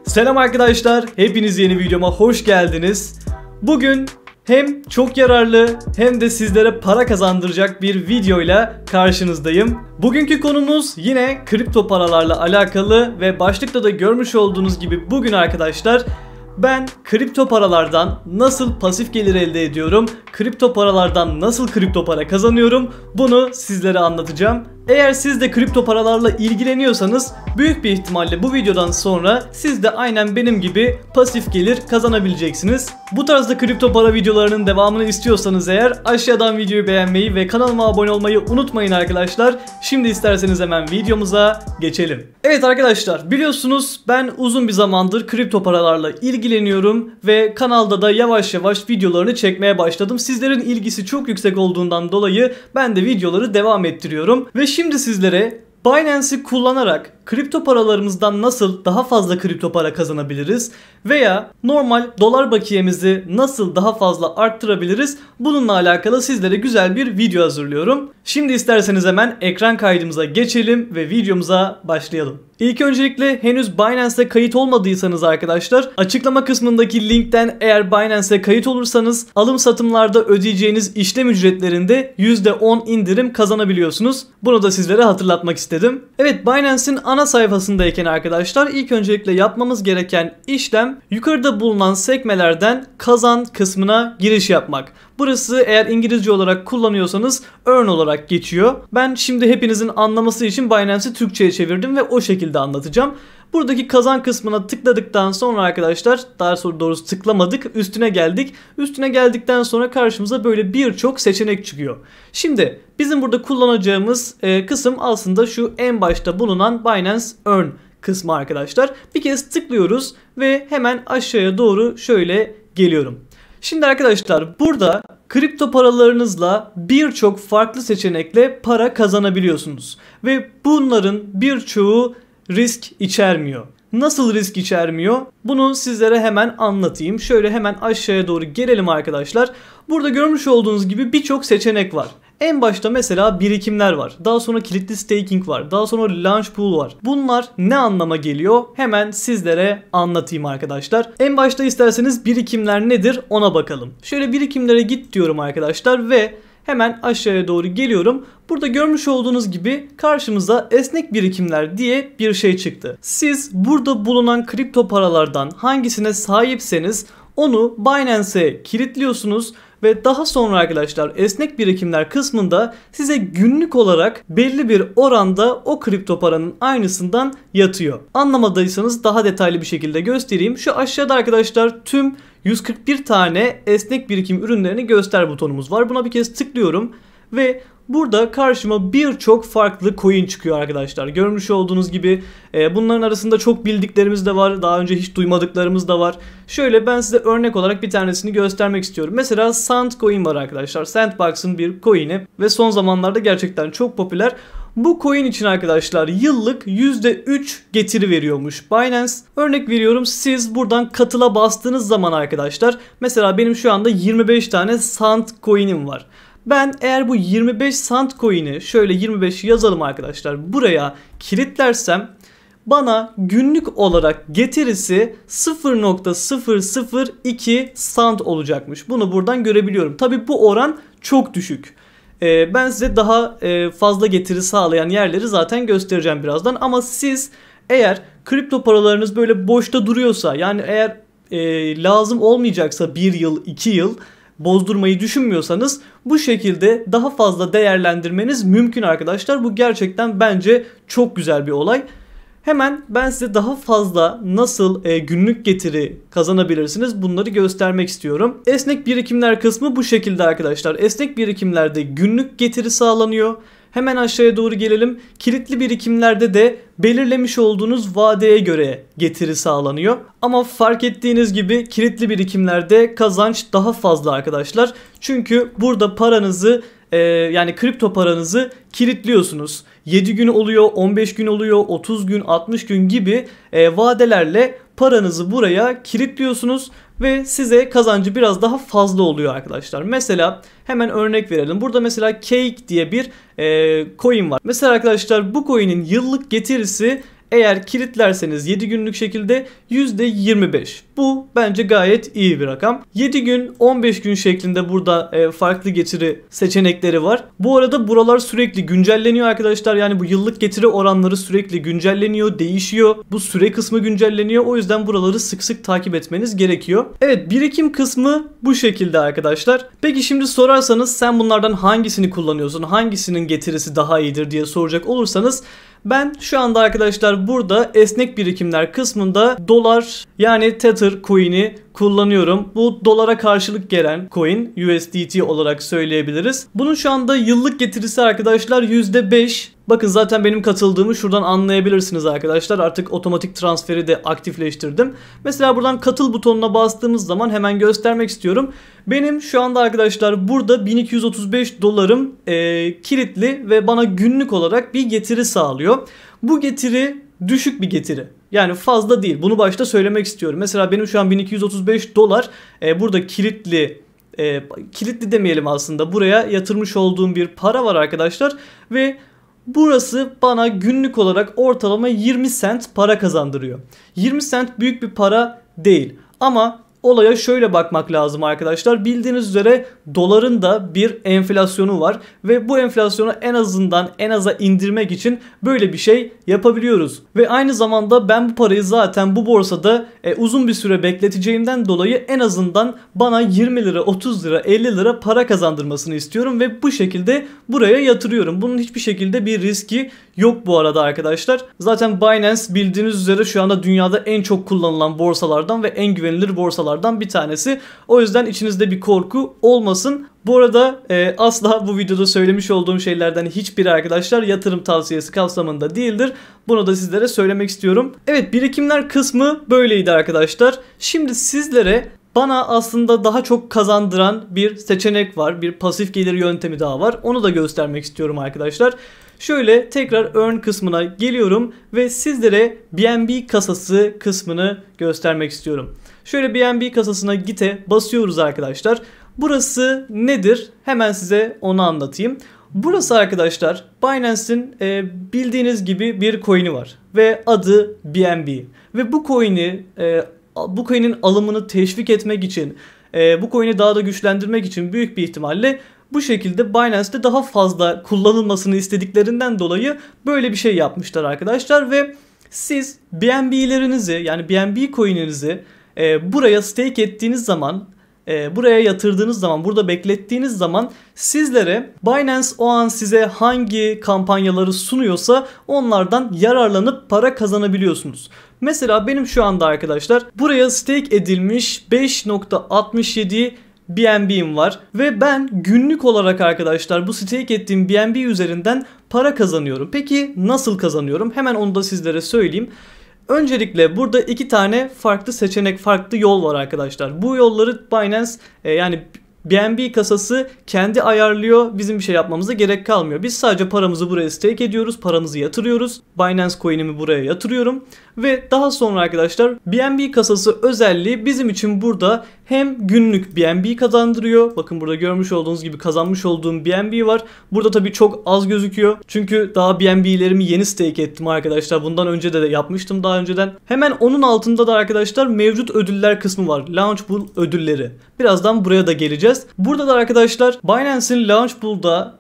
Selam arkadaşlar, hepiniz yeni videoma hoş geldiniz. Bugün hem çok yararlı hem de sizlere para kazandıracak bir videoyla karşınızdayım. Bugünkü konumuz yine kripto paralarla alakalı ve başlıkta da görmüş olduğunuz gibi bugün arkadaşlar ben kripto paralardan nasıl pasif gelir elde ediyorum, kripto paralardan nasıl kripto para kazanıyorum, bunu sizlere anlatacağım. Eğer siz de kripto paralarla ilgileniyorsanız büyük bir ihtimalle bu videodan sonra siz de aynen benim gibi pasif gelir kazanabileceksiniz. Bu tarzda kripto para videolarının devamını istiyorsanız eğer aşağıdan videoyu beğenmeyi ve kanalıma abone olmayı unutmayın arkadaşlar. Şimdi isterseniz hemen videomuza geçelim. Evet arkadaşlar, biliyorsunuz ben uzun bir zamandır kripto paralarla ilgileniyorum ve kanalda da yavaş yavaş videolarını çekmeye başladım. Sizlerin ilgisi çok yüksek olduğundan dolayı ben de videoları devam ettiriyorum ve şimdi sizlere Binance'i kullanarak kripto paralarımızdan nasıl daha fazla kripto para kazanabiliriz veya normal dolar bakiyemizi nasıl daha fazla arttırabiliriz, bununla alakalı sizlere güzel bir video hazırlıyorum. Şimdi isterseniz hemen ekran kaydımıza geçelim ve videomuza başlayalım. İlk öncelikle henüz Binance'e kayıt olmadıysanız arkadaşlar, açıklama kısmındaki linkten eğer Binance'e kayıt olursanız alım satımlarda ödeyeceğiniz işlem ücretlerinde %10 indirim kazanabiliyorsunuz. Bunu da sizlere hatırlatmak istedim. Evet, Binance'in ana sayfasındayken arkadaşlar ilk öncelikle yapmamız gereken işlem yukarıda bulunan sekmelerden kazan kısmına giriş yapmak. Burası eğer İngilizce olarak kullanıyorsanız earn olarak geçiyor. Ben şimdi hepinizin anlaması için Binance'i Türkçe'ye çevirdim ve o şekilde anlatacağım. Buradaki kazan kısmına tıkladıktan sonra arkadaşlar, daha doğrusu tıklamadık, üstüne geldik. Üstüne geldikten sonra karşımıza böyle birçok seçenek çıkıyor. Şimdi bizim burada kullanacağımız kısım aslında şu en başta bulunan Binance Earn kısmı arkadaşlar. Bir kez tıklıyoruz ve hemen aşağıya doğru şöyle geliyorum. Şimdi arkadaşlar burada kripto paralarınızla birçok farklı seçenekle para kazanabiliyorsunuz. Ve bunların birçoğu risk içermiyor. Nasıl risk içermiyor? Bunu sizlere hemen anlatayım. Şöyle hemen aşağıya doğru gelelim arkadaşlar. Burada görmüş olduğunuz gibi birçok seçenek var. En başta mesela birikimler var. Daha sonra kilitli staking var. Daha sonra launch pool var. Bunlar ne anlama geliyor? Hemen sizlere anlatayım arkadaşlar. En başta isterseniz birikimler nedir ona bakalım. Şöyle birikimlere git diyorum arkadaşlar ve hemen aşağıya doğru geliyorum. Burada görmüş olduğunuz gibi karşımıza esnek birikimler diye bir şey çıktı. Siz burada bulunan kripto paralardan hangisine sahipseniz onu Binance'e kilitliyorsunuz ve daha sonra arkadaşlar esnek birikimler kısmında size günlük olarak belli bir oranda o kripto paranın aynısından yatıyor. Anlamadıysanız daha detaylı bir şekilde göstereyim. Şu aşağıda arkadaşlar tüm 141 tane esnek birikim ürünlerini göster butonumuz var. Buna bir kez tıklıyorum ve burada karşıma birçok farklı coin çıkıyor arkadaşlar. Görmüş olduğunuz gibi bunların arasında çok bildiklerimiz de var. Daha önce hiç duymadıklarımız da var. Şöyle ben size örnek olarak bir tanesini göstermek istiyorum. Mesela Sandcoin var arkadaşlar. Sandbox'ın bir coin'i ve son zamanlarda gerçekten çok popüler. Bu coin için arkadaşlar yıllık %3 getiri veriyormuş Binance. Örnek veriyorum, siz buradan katıla bastığınız zaman arkadaşlar, mesela benim şu anda 25 tane Sandcoin'im var. Ben eğer bu 25 Sandcoin'i şöyle 25 yazalım arkadaşlar, buraya kilitlersem bana günlük olarak getirisi 0.002 Sand olacakmış. Bunu buradan görebiliyorum. Tabi bu oran çok düşük. Ben size daha fazla getiri sağlayan yerleri zaten göstereceğim birazdan. Ama siz eğer kripto paralarınız böyle boşta duruyorsa, yani eğer lazım olmayacaksa 1 yıl 2 yıl bozdurmayı düşünmüyorsanız bu şekilde daha fazla değerlendirmeniz mümkün arkadaşlar. Bu gerçekten bence çok güzel bir olay. Hemen ben size daha fazla nasıl günlük getiri kazanabilirsiniz bunları göstermek istiyorum. Esnek birikimler kısmı bu şekilde arkadaşlar. Esnek birikimlerde günlük getiri sağlanıyor. Hemen aşağıya doğru gelelim. Kilitli birikimlerde de belirlemiş olduğunuz vadeye göre getiri sağlanıyor. Ama fark ettiğiniz gibi kilitli birikimlerde kazanç daha fazla arkadaşlar. Çünkü burada paranızı yani kripto paranızı kilitliyorsunuz. 7 gün oluyor, 15 gün oluyor, 30 gün, 60 gün gibi vadelerle paranızı buraya kilitliyorsunuz ve size kazancı biraz daha fazla oluyor arkadaşlar. Mesela hemen örnek verelim. Burada mesela Cake diye bir coin var. Mesela arkadaşlar bu coin'in yıllık getirisi Eğer kilitlerseniz 7 günlük şekilde %25. Bu bence gayet iyi bir rakam. 7 gün 15 gün şeklinde burada farklı getiri seçenekleri var. Bu arada buralar sürekli güncelleniyor arkadaşlar. Yani bu yıllık getiri oranları sürekli güncelleniyor, değişiyor. Bu süre kısmı güncelleniyor. O yüzden buraları sık sık takip etmeniz gerekiyor. Evet, birikim kısmı bu şekilde arkadaşlar. Peki şimdi sorarsanız sen bunlardan hangisini kullanıyorsun? Hangisinin getirisi daha iyidir diye soracak olursanız ben şu anda arkadaşlar burada esnek birikimler kısmında dolar yani Tether coin'i kullanıyorum. Bu dolara karşılık gelen coin, USDT olarak söyleyebiliriz. Bunun şu anda yıllık getirisi arkadaşlar %5. Bakın zaten benim katıldığımı şuradan anlayabilirsiniz arkadaşlar. Artık otomatik transferi de aktifleştirdim. Mesela buradan katıl butonuna bastığımız zaman hemen göstermek istiyorum. Benim şu anda arkadaşlar burada 1235 dolarım kilitli ve bana günlük olarak bir getiri sağlıyor. Bu getiri düşük bir getiri. Yani fazla değil. Bunu başta söylemek istiyorum. Mesela benim şu an 1235 dolar burada kilitli demeyelim aslında. Buraya yatırmış olduğum bir para var arkadaşlar ve burası bana günlük olarak ortalama 20 sent para kazandırıyor. 20 sent büyük bir para değil ama olaya şöyle bakmak lazım arkadaşlar. Bildiğiniz üzere doların da bir enflasyonu var ve bu enflasyonu en aza indirmek için böyle bir şey yapabiliyoruz. Ve aynı zamanda ben bu parayı zaten bu borsada uzun bir süre bekleteceğimden dolayı en azından bana 20 lira, 30 lira, 50 lira para kazandırmasını istiyorum ve bu şekilde buraya yatırıyorum. Bunun hiçbir şekilde bir riski yok bu arada arkadaşlar. Zaten Binance bildiğiniz üzere şu anda dünyada en çok kullanılan borsalardan ve en güvenilir borsalardan bir tanesi. O yüzden içinizde bir korku olmasın. Bu arada asla bu videoda söylemiş olduğum şeylerden hiçbiri arkadaşlar yatırım tavsiyesi kapsamında değildir. Bunu da sizlere söylemek istiyorum. Evet, birikimler kısmı böyleydi arkadaşlar. Şimdi sizlere bana aslında daha çok kazandıran bir seçenek var. Bir pasif gelir yöntemi daha var. Onu da göstermek istiyorum arkadaşlar. Şöyle tekrar earn kısmına geliyorum ve sizlere BNB kasası kısmını göstermek istiyorum. Şöyle BNB kasasına git'e basıyoruz arkadaşlar. Burası nedir? Hemen size onu anlatayım. Burası arkadaşlar Binance'in bildiğiniz gibi bir coin'i var ve adı BNB. Ve bu coin'in alımını teşvik etmek için, bu coin'i daha da güçlendirmek için büyük bir ihtimalle bu şekilde Binance'de daha fazla kullanılmasını istediklerinden dolayı böyle bir şey yapmışlar arkadaşlar ve siz BNB'lerinizi yani BNB coin'inizi buraya stake ettiğiniz zaman, buraya yatırdığınız zaman, burada beklettiğiniz zaman sizlere Binance o an size hangi kampanyaları sunuyorsa onlardan yararlanıp para kazanabiliyorsunuz. Mesela benim şu anda arkadaşlar buraya stake edilmiş 5.67 BNB'm var ve ben günlük olarak arkadaşlar bu stake ettiğim BNB üzerinden para kazanıyorum. Peki nasıl kazanıyorum? Hemen onu da sizlere söyleyeyim. Öncelikle burada iki tane farklı seçenek, farklı yol var arkadaşlar. Bu yolları Binance yani BNB kasası kendi ayarlıyor. Bizim bir şey yapmamıza gerek kalmıyor. Biz sadece paramızı buraya stake ediyoruz. Paramızı yatırıyoruz. Binance coin'imi buraya yatırıyorum. Ve daha sonra arkadaşlar BNB kasası özelliği bizim için burada hem günlük BNB kazandırıyor. Bakın burada görmüş olduğunuz gibi kazanmış olduğum BNB var. Burada tabii çok az gözüküyor. Çünkü daha BNB'lerimi yeni stake ettim arkadaşlar. Bundan önce de yapmıştım daha önceden. Hemen onun altında da arkadaşlar mevcut ödüller kısmı var. Launchpool ödülleri. Birazdan buraya da geleceğiz. Burada da arkadaşlar Binance'in Launchpool'da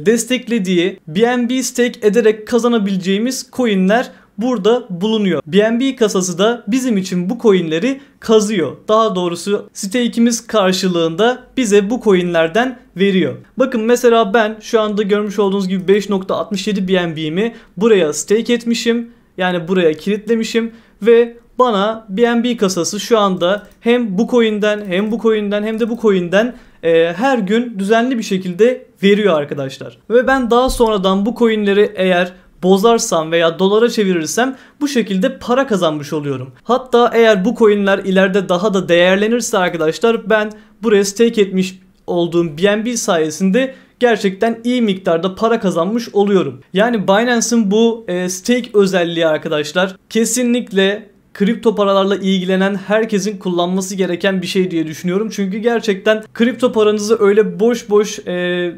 desteklediği BNB stake ederek kazanabileceğimiz coinler burada bulunuyor. BNB kasası da bizim için bu coinleri kazıyor. Daha doğrusu stake'imiz karşılığında bize bu coinlerden veriyor. Bakın mesela ben şu anda görmüş olduğunuz gibi 5.67 BNB'mi buraya stake etmişim. Yani buraya kilitlemişim ve bana BNB kasası şu anda hem bu coin'den hem bu coin'den hem de bu coin'den her gün düzenli bir şekilde veriyor arkadaşlar. Ve ben daha sonradan bu coin'leri eğer bozarsam veya dolara çevirirsem bu şekilde para kazanmış oluyorum. Hatta eğer bu coinler ileride daha da değerlenirse arkadaşlar ben buraya stake etmiş olduğum BNB sayesinde gerçekten iyi miktarda para kazanmış oluyorum. Yani Binance'ın bu stake özelliği arkadaşlar kesinlikle kripto paralarla ilgilenen herkesin kullanması gereken bir şey diye düşünüyorum. Çünkü gerçekten kripto paranızı öyle boş boş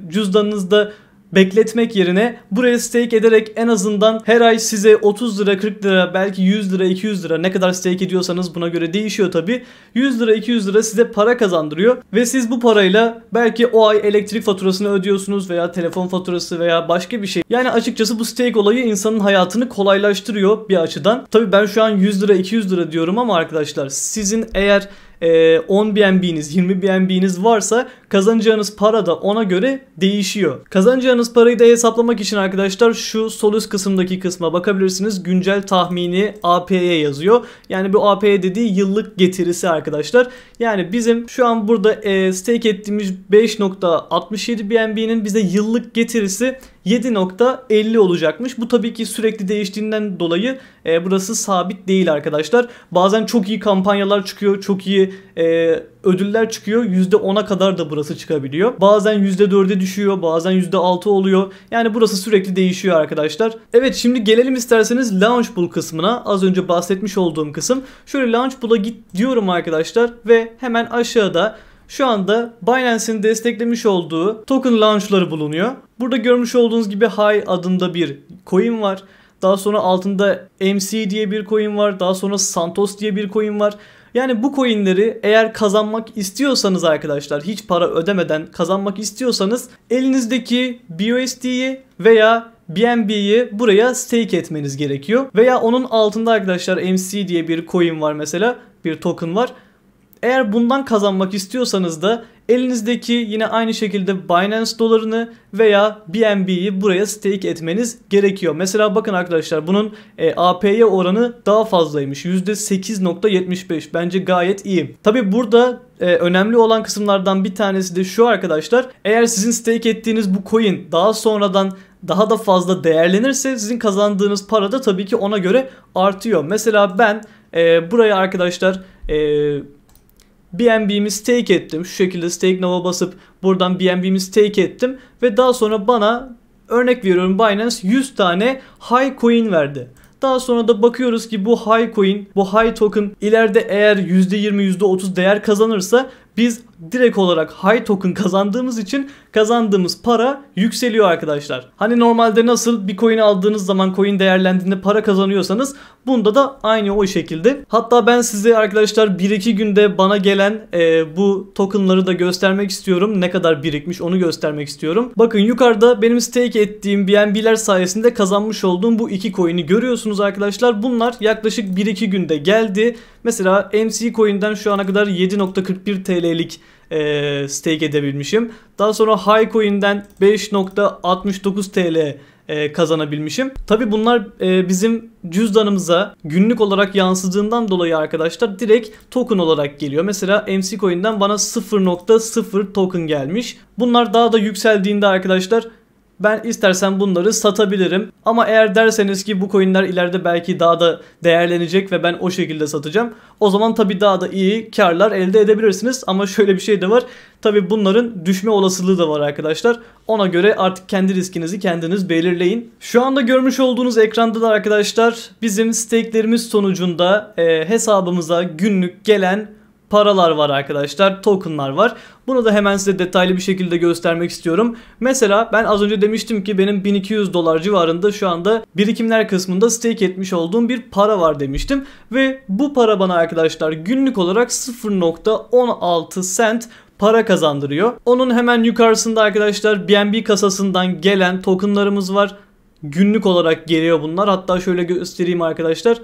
cüzdanınızda bekletmek yerine buraya stake ederek en azından her ay size 30 lira, 40 lira, belki 100 lira, 200 lira, ne kadar stake ediyorsanız buna göre değişiyor tabi. 100 lira, 200 lira size para kazandırıyor ve siz bu parayla belki o ay elektrik faturasını ödüyorsunuz veya telefon faturası veya başka bir şey. Yani açıkçası bu stake olayı insanın hayatını kolaylaştırıyor bir açıdan. Tabi ben şu an 100 lira, 200 lira diyorum ama arkadaşlar sizin eğer 10 BNB'niz, 20 BNB'niz varsa kazanacağınız para da ona göre değişiyor. Kazanacağınız parayı da hesaplamak için arkadaşlar şu sol üst kısımdaki kısma bakabilirsiniz. Güncel tahmini AP'ye yazıyor. Yani bu AP dediği yıllık getirisi arkadaşlar. Yani bizim şu an burada stake ettiğimiz 5.67 BNB'nin bize yıllık getirisi 7.50 olacakmış. Bu tabii ki sürekli değiştiğinden dolayı burası sabit değil arkadaşlar. Bazen çok iyi kampanyalar çıkıyor, çok iyi ödüller çıkıyor. %10'a kadar da burası çıkabiliyor. Bazen %4'e düşüyor, bazen %6 oluyor. Yani burası sürekli değişiyor arkadaşlar. Evet, şimdi gelelim isterseniz Launchpool kısmına. Az önce bahsetmiş olduğum kısım. Şöyle Launchpool'a git diyorum arkadaşlar ve hemen aşağıda şu anda Binance'in desteklemiş olduğu token launchları bulunuyor. Burada görmüş olduğunuz gibi High adında bir coin var. Daha sonra altında MC diye bir coin var. Daha sonra Santos diye bir coin var. Yani bu coinleri eğer kazanmak istiyorsanız arkadaşlar, hiç para ödemeden kazanmak istiyorsanız elinizdeki BUSD'yi veya BNB'yi buraya stake etmeniz gerekiyor. Veya onun altında arkadaşlar MC diye bir coin var mesela, bir token var. Eğer bundan kazanmak istiyorsanız da elinizdeki yine aynı şekilde Binance dolarını veya BNB'yi buraya stake etmeniz gerekiyor. Mesela bakın arkadaşlar, bunun AP'ye oranı daha fazlaymış. %8.75. Bence gayet iyi. Tabi burada önemli olan kısımlardan bir tanesi de şu arkadaşlar. Eğer sizin stake ettiğiniz bu coin daha sonradan daha da fazla değerlenirse sizin kazandığınız para da tabii ki ona göre artıyor. Mesela ben buraya arkadaşlar BNB'mi stake ettim. Şu şekilde stake now'a basıp buradan BNB'mi stake ettim. Ve daha sonra bana, örnek veriyorum, Binance 100 tane high coin verdi. Daha sonra da bakıyoruz ki bu high coin, bu high token ileride eğer %20, %30 değer kazanırsa biz direkt olarak high token kazandığımız için kazandığımız para yükseliyor arkadaşlar. Hani normalde nasıl bir coin aldığınız zaman coin değerlendiğinde para kazanıyorsanız bunda da aynı o şekilde. Hatta ben size arkadaşlar 1-2 günde bana gelen bu tokenları da göstermek istiyorum. Ne kadar birikmiş onu göstermek istiyorum. Bakın yukarıda benim stake ettiğim BNB'ler sayesinde kazanmış olduğum bu iki coin'i görüyorsunuz arkadaşlar. Bunlar yaklaşık 1-2 günde geldi. Mesela MC coin'den şu ana kadar 7.41 TL'lik stake edebilmişim. Daha sonra High Coin'den 5.69 TL kazanabilmişim. Tabi bunlar bizim cüzdanımıza günlük olarak yansıdığından dolayı arkadaşlar direkt token olarak geliyor. Mesela MC Coin'den bana 0.0 token gelmiş. Bunlar daha da yükseldiğinde arkadaşlar ben istersen bunları satabilirim. Ama eğer derseniz ki bu coinler ileride belki daha da değerlenecek ve ben o şekilde satacağım, o zaman tabii daha da iyi karlar elde edebilirsiniz. Ama şöyle bir şey de var. Tabii bunların düşme olasılığı da var arkadaşlar. Ona göre artık kendi riskinizi kendiniz belirleyin. Şu anda görmüş olduğunuz ekranda da arkadaşlar bizim stake'lerimiz sonucunda hesabımıza günlük gelen paralar var arkadaşlar, tokenlar var. Bunu da hemen size detaylı bir şekilde göstermek istiyorum. Mesela ben az önce demiştim ki benim 1200 dolar civarında şu anda birikimler kısmında stake etmiş olduğum bir para var demiştim. Ve bu para bana arkadaşlar günlük olarak 0.16 cent para kazandırıyor. Onun hemen yukarısında arkadaşlar BNB kasasından gelen tokenlarımız var. Günlük olarak geliyor bunlar. Hatta şöyle göstereyim arkadaşlar.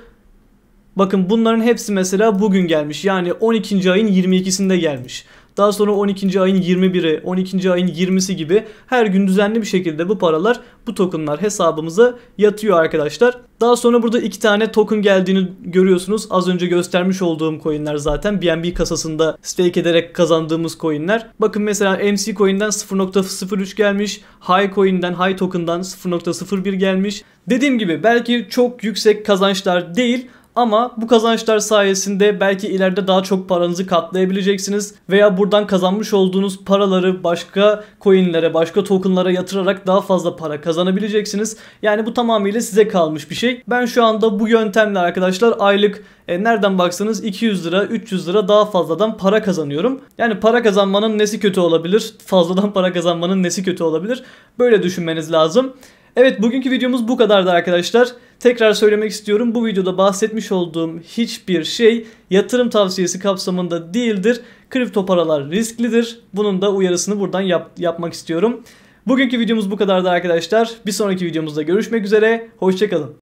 Bakın bunların hepsi mesela bugün gelmiş. Yani 12. ayın 22'sinde gelmiş. Daha sonra 12. ayın 21'i, 12. ayın 20'si gibi her gün düzenli bir şekilde bu paralar, bu tokenlar hesabımıza yatıyor arkadaşlar. Daha sonra burada 2 tane token geldiğini görüyorsunuz. Az önce göstermiş olduğum coinler zaten BNB kasasında stake ederek kazandığımız coinler. Bakın mesela MC coin'den 0.03 gelmiş. High coin'den, High token'dan 0.01 gelmiş. Dediğim gibi belki çok yüksek kazançlar değil Ama bu kazançlar sayesinde belki ileride daha çok paranızı katlayabileceksiniz veya buradan kazanmış olduğunuz paraları başka coinlere, başka tokenlara yatırarak daha fazla para kazanabileceksiniz. Yani bu tamamıyla size kalmış bir şey. Ben şu anda bu yöntemle arkadaşlar aylık nereden baksanız 200 lira, 300 lira daha fazladan para kazanıyorum. Yani para kazanmanın nesi kötü olabilir? Fazladan para kazanmanın nesi kötü olabilir? Böyle düşünmeniz lazım. Evet, bugünkü videomuz bu kadardı arkadaşlar. Tekrar söylemek istiyorum. Bu videoda bahsetmiş olduğum hiçbir şey yatırım tavsiyesi kapsamında değildir. Kripto paralar risklidir. Bunun da uyarısını buradan yapmak istiyorum. Bugünkü videomuz bu kadardı arkadaşlar. Bir sonraki videomuzda görüşmek üzere. Hoşça kalın.